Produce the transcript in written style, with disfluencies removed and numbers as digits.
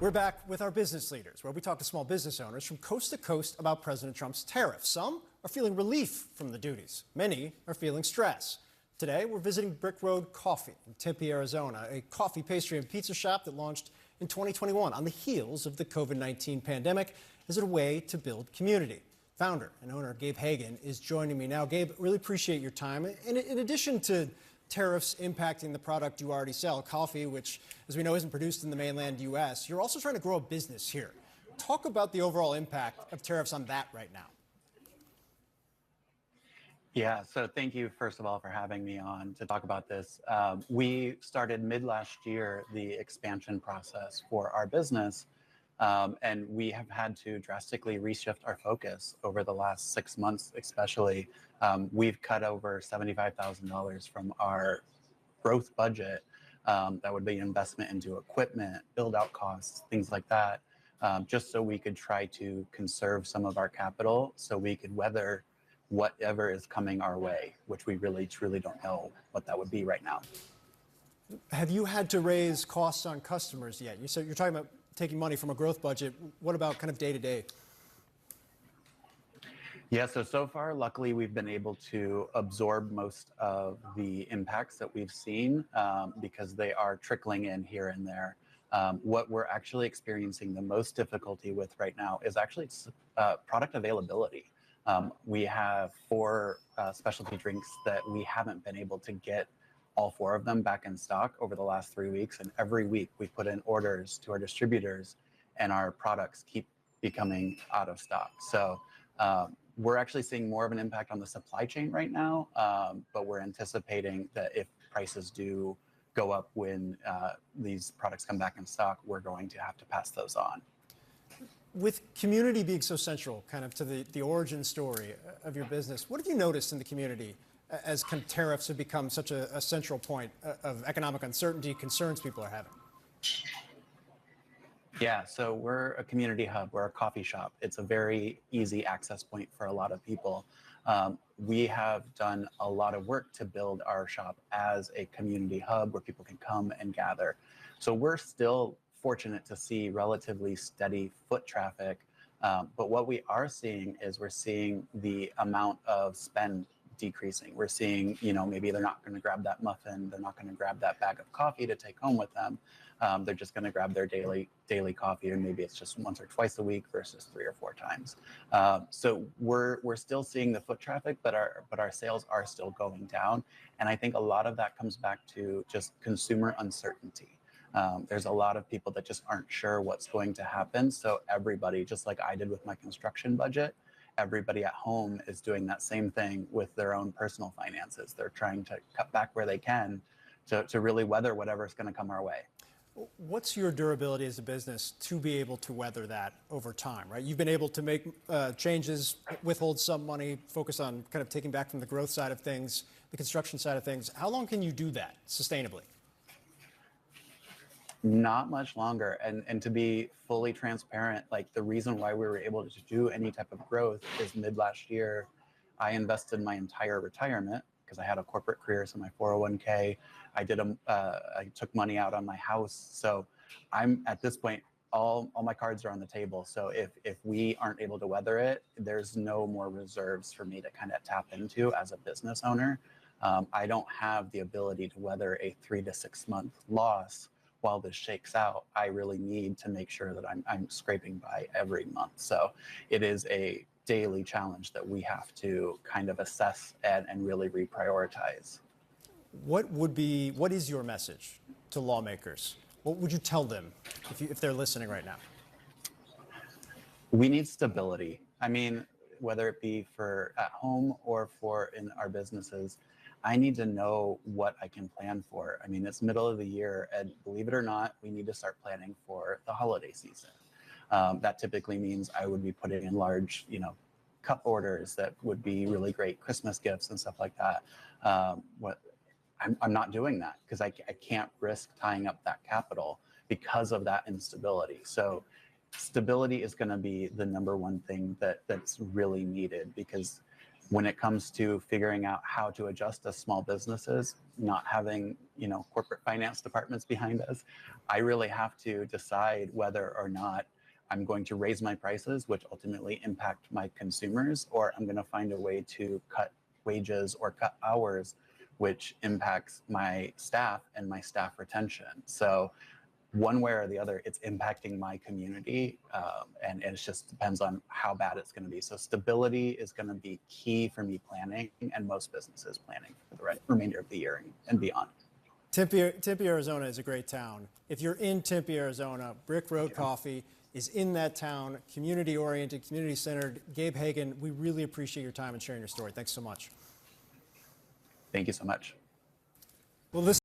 We're back with our business leaders, where we talk to small business owners from coast to coast about President Trump's tariffs. Some are feeling relief from the duties. Many are feeling stress. Today, we're visiting Brick Road Coffee in Tempe, Arizona, a coffee, pastry, and pizza shop that launched in 2021 on the heels of the COVID-19 pandemic as a way to build community. Founder and owner Gabe Hagen is joining me now. Gabe, really appreciate your time. And in addition to tariffs impacting the product you already sell, coffee, which, as we know, isn't produced in the mainland U.S., you're also trying to grow a business here. Talk about the overall impact of tariffs on that right now. Yeah, so thank you, first of all, for having me on to talk about this. We started mid-last year the expansion process for our business, and we have had to drastically reshift our focus over the last 6 months, especially. We've cut over $75,000 from our growth budget. That would be investment into equipment, build-out costs, things like that, just so we could try to conserve some of our capital so we could weather whatever is coming our way, which we really, truly don't know what that would be right now. Have you had to raise costs on customers yet? You said you're talking about taking money from a growth budget. What about kind of day to day? Yeah, so far, luckily, we've been able to absorb most of the impacts that we've seen because they are trickling in here and there. What we're actually experiencing the most difficulty with right now is actually product availability. We have 4 specialty drinks that we haven't been able to get all 4 of them back in stock over the last 3 weeks. And every week we put in orders to our distributors and our products keep becoming out of stock. So we're actually seeing more of an impact on the supply chain right now, but we're anticipating that if prices do go up when these products come back in stock, we're going to have to pass those on. With community being so central kind of to the origin story of your business, what have you noticed in the community as kind of tariffs have become such a central point of economic uncertainty, concerns people are having? Yeah, so we're a community hub, we're a coffee shop. It's a very easy access point for a lot of people. We have done a lot of work to build our shop as a community hub where people can come and gather. So we're still fortunate to see relatively steady foot traffic, but what we are seeing is we're seeing the amount of spend decreasing. We're seeing, maybe they're not going to grab that muffin, they're not going to grab that bag of coffee to take home with them. They're just going to grab their daily coffee, and maybe it's just once or twice a week versus 3 or 4 times. So we're still seeing the foot traffic, but our sales are still going down, and I think a lot of that comes back to just consumer uncertainty. There's a lot of people that just aren't sure what's going to happen. So everybody, just like I did with my construction budget, everybody at home is doing that same thing with their own personal finances. They're trying to cut back where they can to really weather whatever's going to come our way. What's your durability as a business to be able to weather that over time, right? You've been able to make changes, withhold some money, focus on kind of taking back from the growth side of things, the construction side of things. How long can you do that sustainably? Not much longer. And to be fully transparent, like the reason why we were able to do any type of growth is mid last year, I invested my entire retirement because I had a corporate career, so my 401k, I took money out on my house. So I'm at this point, all my cards are on the table. So if we aren't able to weather it, there's no more reserves for me to kind of tap into as a business owner. I don't have the ability to weather a 3 to 6 month loss while this shakes out. I really need to make sure that I'm scraping by every month. So it is a daily challenge that we have to kind of assess and really reprioritize. What is your message to lawmakers? What would you tell them if they're listening right now? We need stability. I mean, whether it be for at home or for in our businesses, I need to know what I can plan for. I mean, it's middle of the year, and believe it or not, we need to start planning for the holiday season. That typically means I would be putting in large, cup orders that would be really great Christmas gifts and stuff like that. I'm not doing that because I can't risk tying up that capital because of that instability. So stability is going to be the number one thing that's really needed, because when it comes to figuring out how to adjust as small businesses, not having, corporate finance departments behind us, I really have to decide whether or not I'm going to raise my prices, which ultimately impact my consumers, or I'm going to find a way to cut wages or cut hours, which impacts my staff and my staff retention. So one way or the other, it's impacting my community, and it just depends on how bad it's going to be. So stability is going to be key for me planning, and most businesses planning for the remainder of the year and beyond. Tempe, Arizona is a great town. If you're in Tempe, Arizona, Brick Road Coffee is in that town, community-oriented, community-centered. Gabe Hagen, we really appreciate your time and sharing your story. Thanks so much. Thank you so much. Well, this